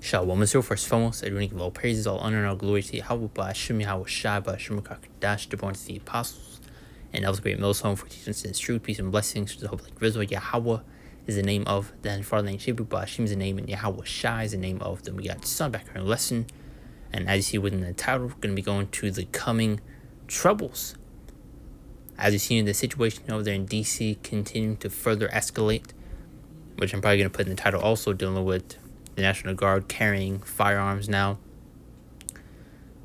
Shalom, Israel. First and foremost, I do give all praises, all honor, and all glory to Yahweh, Ba'ashem Yahweh Shai, Ba'ashem Kakadash, the born to the apostles, and that was a great mill's home for teaching us its truth, peace, and blessings to the hope like Rizal. Yahweh is the name of the Heavenly Father, named Shebru, Ba'ashem is the name, and Yahweh Shai is the name of the begotten Son. Back here in lesson, and as you see within the title, we're going to be going to the coming troubles. As you see in the situation over there in DC continuing to further escalate, which I'm probably going to put in the title also, dealing with the National Guard carrying firearms now.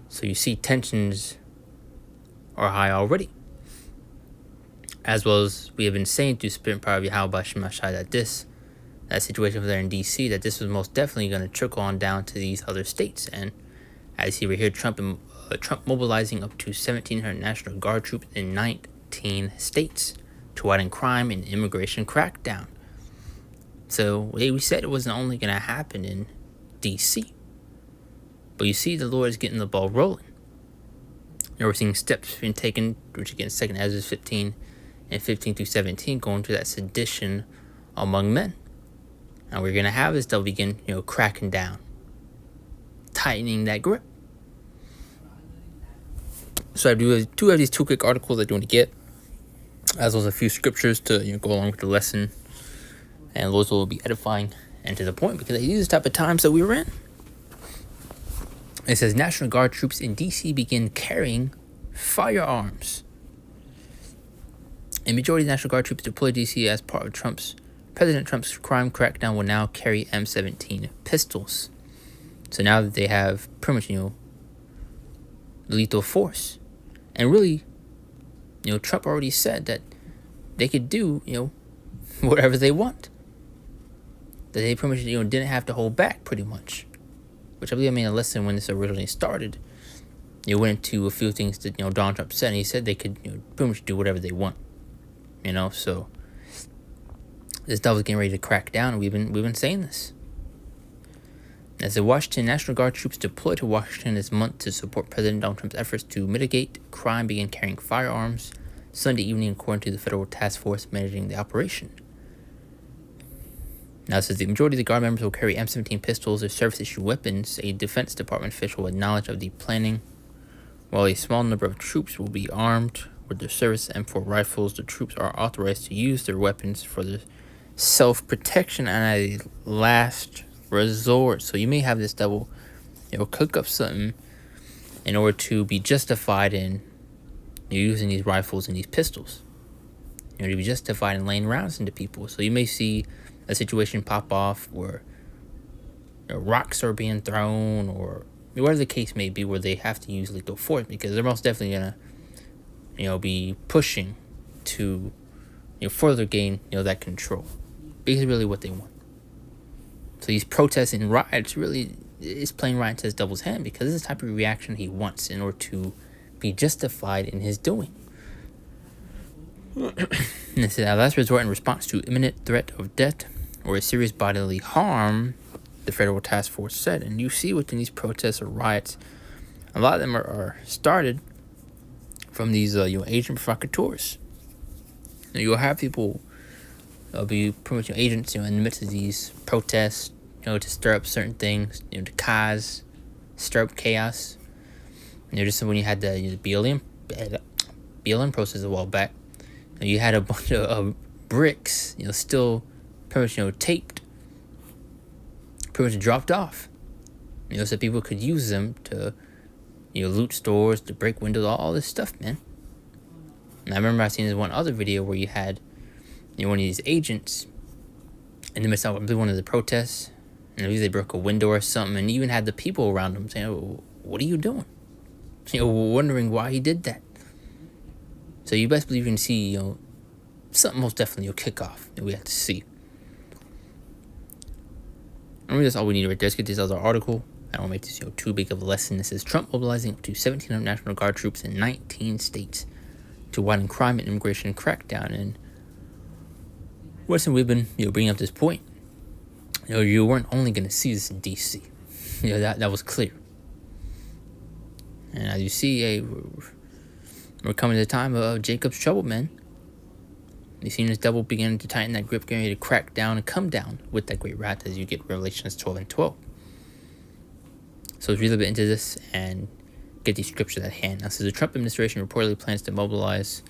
So you see tensions are high already. As well as we have been saying through Spirit and Power of Yahweh Shemashai that situation over there in DC, that this was most definitely going to trickle on down to these other states. And as you see right here, Trump mobilizing up to 1,700 National Guard troops in 19 states to widen crime and immigration crackdown. So we said it wasn't only going to happen in D.C. But you see the Lord is getting the ball rolling. And we're seeing steps being taken, which again, 2 Ezra 15 and 15 through 17, going to that sedition among men. And we're going to have this devil begin, cracking down, tightening that grip. So I do two of these two quick articles I do want to get, as well as a few scriptures to go along with the lesson. And those will be edifying and to the point, because these are the type of times that we were in. It says National Guard troops in D.C. begin carrying firearms. A majority of National Guard troops deployed to D.C. as part of President Trump's crime crackdown will now carry M17 pistols. So now that they have pretty much, lethal force. And really, Trump already said that they could do, whatever they want. That they pretty much, didn't have to hold back pretty much. Which I believe, a lesson when this originally started. They went into a few things that, Donald Trump said, and he said they could, pretty much do whatever they want. So this devil's getting ready to crack down, and we've been saying this. As the Washington National Guard troops deployed to Washington this month to support President Donald Trump's efforts to mitigate crime began carrying firearms Sunday evening, according to the federal task force managing the operation. Now it says the majority of the Guard members will carry M17 pistols or service-issued weapons. A Defense Department official with knowledge of the planning. While a small number of troops will be armed with their service M4 rifles, the troops are authorized to use their weapons for their self-protection and a last resort. So you may have this devil, cook up something in order to be justified in using these rifles and these pistols. To be justified in laying rounds into people. So you may see a situation pop off where rocks are being thrown, or whatever the case may be, where they have to use lethal force, because they're most definitely gonna, be pushing to, further gain, that control. Because really what they want. So these protests and riots really is playing right into his devil's hand, because this is the type of reaction he wants in order to be justified in his doing. And it says, our last resort in response to imminent threat of death or a serious bodily harm, the federal task force said. And you see within these protests or riots, a lot of them are started from these agent provocateurs. You'll have people be pretty much agents in the midst of these protests, to stir up certain things, to cause, stir up chaos. Just when you had the BLM process a while back, you had a bunch of bricks, still pretty much, taped, pretty much dropped off, so people could use them to, loot stores, to break windows, all this stuff, man. And I remember I seen this one other video where you had, one of these agents in the midst of one of the protests, and maybe they broke a window or something, and even had the people around them saying, "Oh, what are you doing?" Wondering why he did that. So you best believe you can see, something most definitely will kick off that we have to see. I mean, that's all we need right there. Let's get this other article. I don't want to make this, too big of a lesson. This is Trump mobilizing up to 1,700 National Guard troops in 19 states to widen crime and immigration crackdown. And listen, we've been, bringing up this point. You weren't only going to see this in D.C. That was clear. And as you see, we're coming to the time of Jacob's trouble, man. You've seen this devil beginning to tighten that grip, getting ready to crack down and come down with that great wrath, as you get Revelations 12 and 12. So let's read a little bit into this and get these scriptures at hand. Now, so the Trump administration reportedly plans to mobilize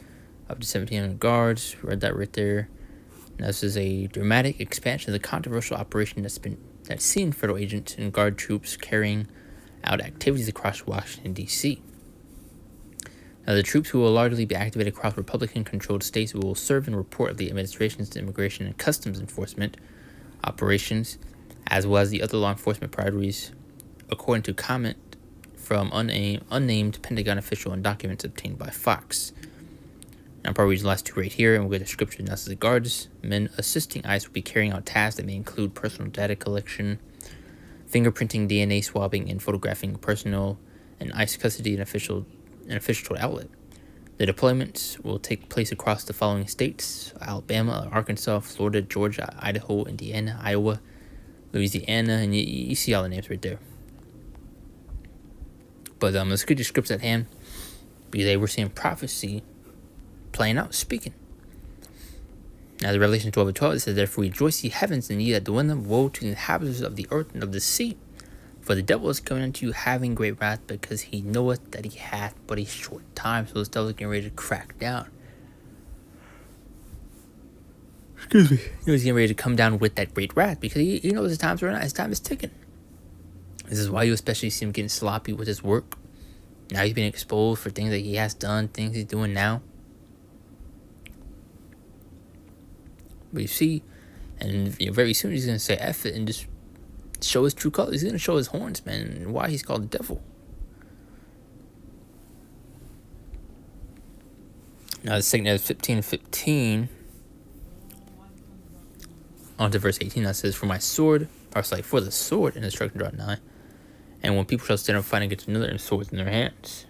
up to 1,700 guards. Read that right there. Now, this is a dramatic expansion of the controversial operation that's seen federal agents and guard troops carrying out activities across Washington, D.C. Now, the troops who will largely be activated across Republican-controlled states will serve in report of the administration's immigration and customs enforcement operations, as well as the other law enforcement priorities, according to comment from unnamed Pentagon official and documents obtained by Fox. I'll probably read the last two right here, and we'll get a description. Now, the guards, men assisting ICE, will be carrying out tasks that may include personal data collection, fingerprinting, DNA swabbing, and photographing personnel in ICE custody and official outlet. The deployments will take place across the following states: Alabama, Arkansas, Florida, Georgia, Idaho, Indiana, Iowa, Louisiana, and you see all the names right there. But let's get the scripts at hand, because we're seeing prophecy playing out, speaking. Now, the Revelation 12:12, it says, "Therefore rejoice, ye heavens, and ye that dwell in them. Woe to the inhabitants of the earth and of the sea. For the devil is coming unto you, having great wrath, because he knoweth that he hath but a short time." So this devil is getting ready to crack down. Excuse me. He's getting ready to come down with that great wrath, because he knows his time's running out. His time is ticking. This is why you especially see him getting sloppy with his work. Now he's being exposed for things that he has done, things he's doing now. But you see, and very soon he's going to say F it and just show his true colors. He's going to show his horns, man, and why he's called the devil. Now, the second is 15:15. On to verse 18, that says, for the sword and destruction draweth nigh. And when people shall stand up fighting against another, and swords in their hands.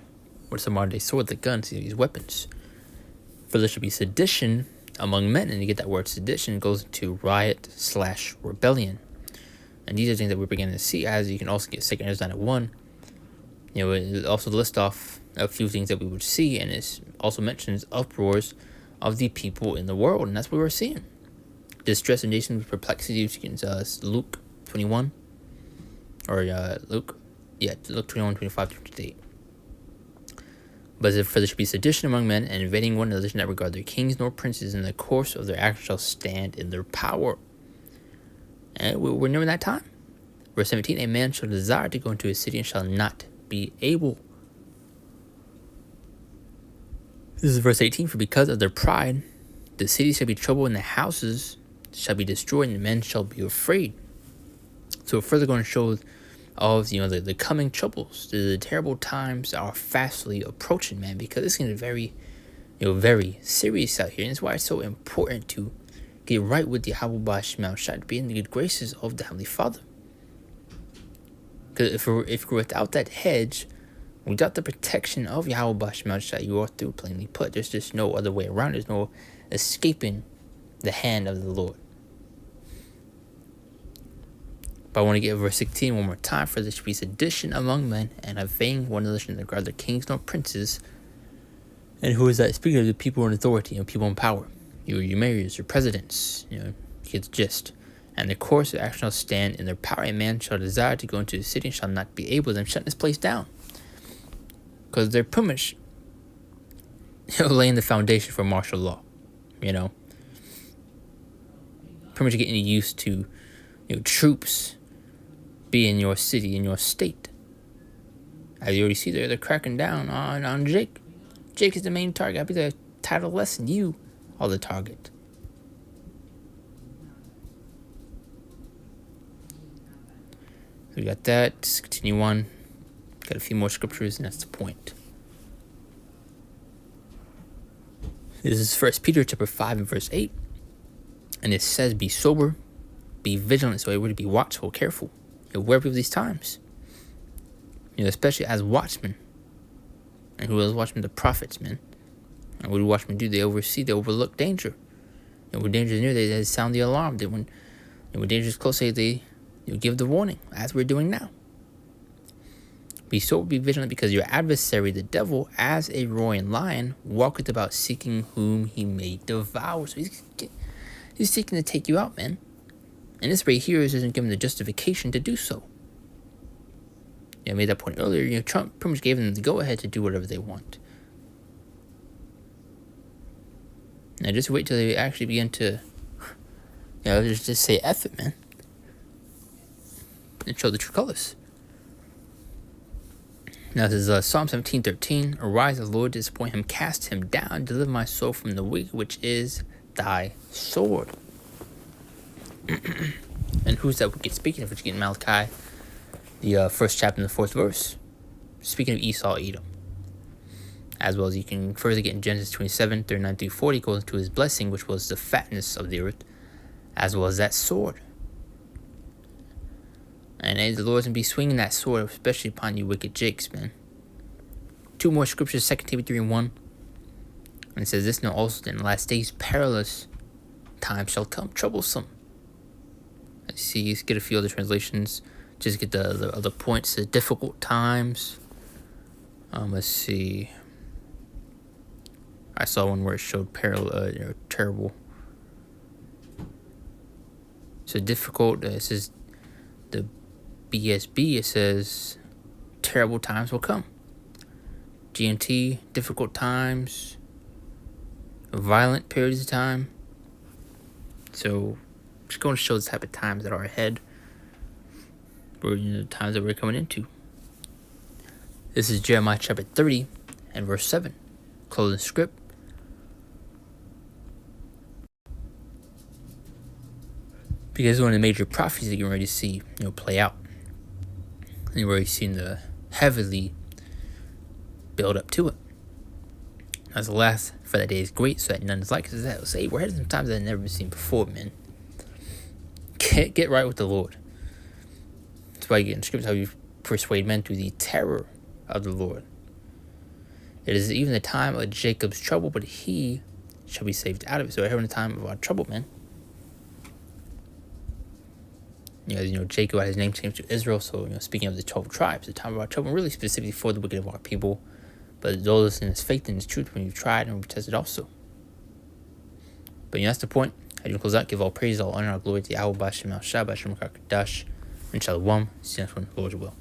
What's the modern day sword? The guns, these weapons. For there shall be sedition among men, and you get that word sedition, it goes into riot/rebellion. And these are things that we're beginning to see, as you can also get 2 Ezra 9:1. It also lists off a few things that we would see, and it also mentions uproars of the people in the world, and that's what we're seeing. Distress of nations with perplexity, which is Luke 21, or Luke 21, 25, 28. But for there should be sedition among men, and invading one another, not regard their kings nor princes, in the course of their actions shall stand in their power. And we're nearing that time. Verse 17, a man shall desire to go into a city and shall not be able. This is verse 18, for because of their pride, the city shall be troubled, and the houses shall be destroyed, and the men shall be afraid. So further going to show of the coming troubles, the terrible times are fastly approaching, man, because it's going to be very serious out here, and that's why it's so important to get right with the Yahweh Shema Shai, to be in the good graces of the Heavenly Father. Because if we're without that hedge, without the protection of Yahweh Shema Shai, you are through, plainly put. There's just no other way around. There's no escaping the hand of the Lord. But I want to get verse 16 one more time. For there should be sedition among men, and obeying one another, and regard their kings nor princes. And who is that? Speaking of the people in authority and people in power. Your mayors, your presidents, kids gist. And the course of action shall stand in their power. A man shall desire to go into the city and shall not be able. Them shutting this place down. Because they're pretty much laying the foundation for martial law. Pretty much getting used to troops be in your city, in your state. As you already see there, they're cracking down on Jake. Jake is the main target. I'll be the title lesson. You are the target. So we got that. Let's continue on. Got a few more scriptures, and that's the point. This is 1 Peter chapter 5 and verse 8. And it says, be sober, be vigilant. So we're to be watchful, careful, aware of these times. Especially as watchmen. And who is watchmen? The prophets, man. And what do watchmen do? They oversee, they overlook danger. And when danger is near, they sound the alarm. When danger is close, they give the warning, as we're doing now. Be sober, be vigilant, because your adversary, the devil, as a roaring lion, walketh about seeking whom he may devour. So he's seeking to take you out, man. And this right here isn't given the justification to do so. I made that point earlier. Trump pretty much gave them the go-ahead to do whatever they want. Now just wait till they actually begin to, just say F it, man. And show the true colors. Now this is Psalm 17:13. Arise, O Lord, disappoint him, cast him down, deliver my soul from the wicked, which is thy sword. And who's that wicked speaking of? Which you get in Malachi, the first chapter and the 4th verse. Speaking of Esau, Edom. As well as you can further get in Genesis 27:39-40, goes into his blessing, which was the fatness of the earth, as well as that sword. And the Lord's going to be swinging that sword, especially upon you wicked jakes, man. 2 more scriptures, 2 Timothy 3:1. And it says this, know also that in the last days perilous times shall come, troublesome. Let's see, let's get a few other translations. Just get the other points. The difficult times. Let's see. I saw one where it showed terrible. So difficult. It says the BSB. It says terrible times will come. GMT, difficult times. Violent periods of time. So just going to show the type of times that are ahead. Or the times that we're coming into. This is Jeremiah chapter 30 and verse 7. Closing script. Because one of the major prophecies that you're ready to see, play out. And you're already seeing the heavily build up to it. As the last for that day is great, so that none is like it. That say we're heading some times that I've never been seen before, man. Get right with the Lord. That's why you get in scripts how you persuade men through the terror of the Lord. It is even the time of Jacob's trouble, but he shall be saved out of it. So we're having the time of our trouble, man. Jacob had his name changed to Israel. So, speaking of the 12 tribes, the time of our trouble, really specifically for the wicked of our people. But those in his faith and his truth when you've tried and we've tested also. But that's the point. As you close out, give all praise, all honor, all glory to Yahweh, Bashem, Al Shah, Bashem, Kakadash, and Shalom. See you next one, Lord's will.